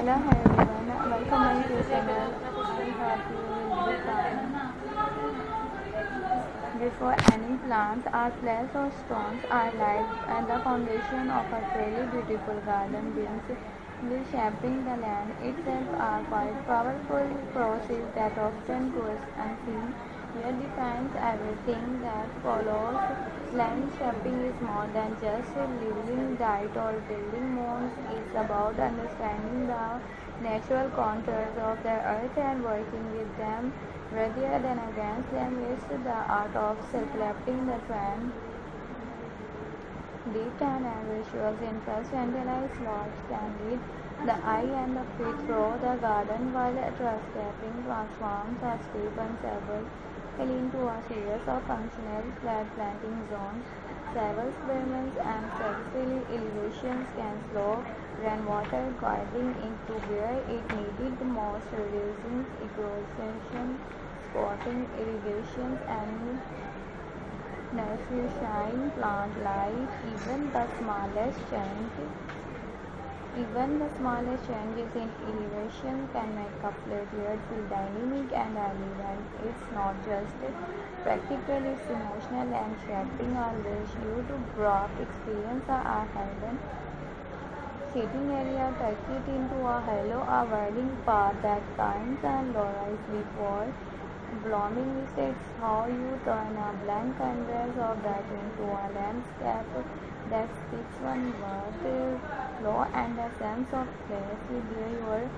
Hello everyone, welcome to my channel. I hope you will be fine. Before any plants, our plants or stones are life and the foundation of a truly beautiful garden begins with shaping the land itself. A quite powerful process that often goes unseen, yet defines everything that follows. Land shaping is more than just leveling dirt or building mounds. It's about understanding the natural contours of the earth and working with them rather than against them. It's the art of selecting the trend, deep and visual interest analyze what can lead the eye and the feet through the garden, while landscaping transforms a steep and several into a series of functional flat planting zones. Several experiments and successful elevations can slow rainwater guiding into where it needed the most, reducing erosion, supporting irrigations, and nourishing plant life. Even the smallest changes in elevation can make a flat feel dynamic and relevant. It's not just practical, it's emotional and shaping always you to broad experience are hidden. Seating area takes it into a halo, a winding path that kinds and laurels before blooming. It's how you turn a blank canvas of that into a landscape that speaks one word, flow and a sense of place. There you are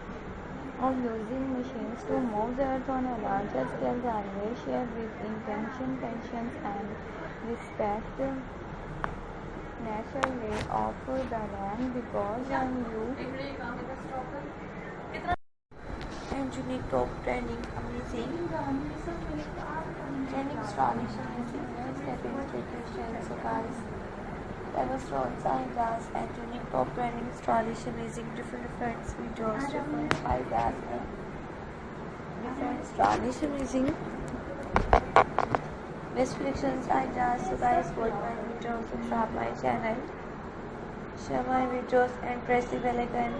of using machines to move the earth on a larger scale, the always shared with intention, patience and respect. Natural way of the land because when you and unique top trending amazing trending installation using stepping situations. So guys, there was roads ideas and unique top trending installation using different videos, different ideas and different installation using restrictions ideas. So guys, watch my videos, subscribe my channel, share my videos and press the bell icon.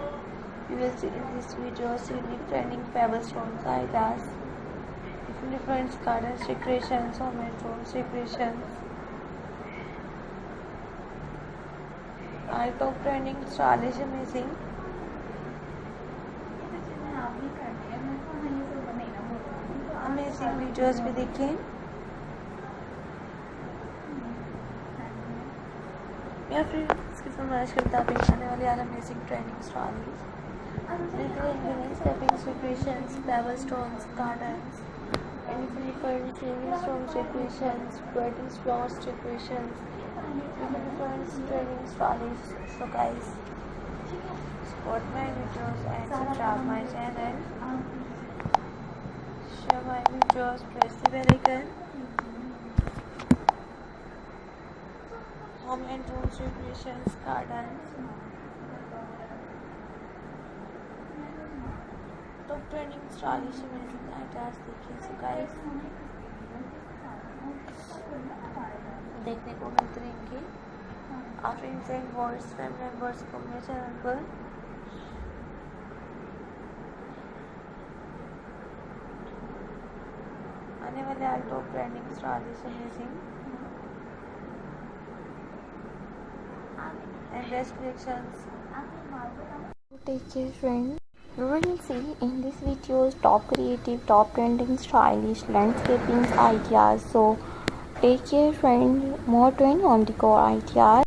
You will see in this video unique trending pebble stones ideas, different gardens decorations, homemade rooms decorations, top trending stylish amazing videos भी देखें या फिर इसकी फरमाइश के मुताबिक आने वाले amazing trending stories stepping decorations, pebble stones, gardens, and different saving stones decorations, wedding flowers decorations, different training stories. So guys, support my videos and subscribe my channel. Share my videos, press the bell icon. Home and rooms decorations, gardens. Top trending stylish amazing ideas देखिए. So guys, देखने को मिलते रहेंगे. आप friends and words family members को मेरे channel पर आने वाले top trending stylish amazing and best collections. Take care friends. We will see in this videos top creative, top trending, stylish landscaping ideas. So take care friends. More trend on the core ideas.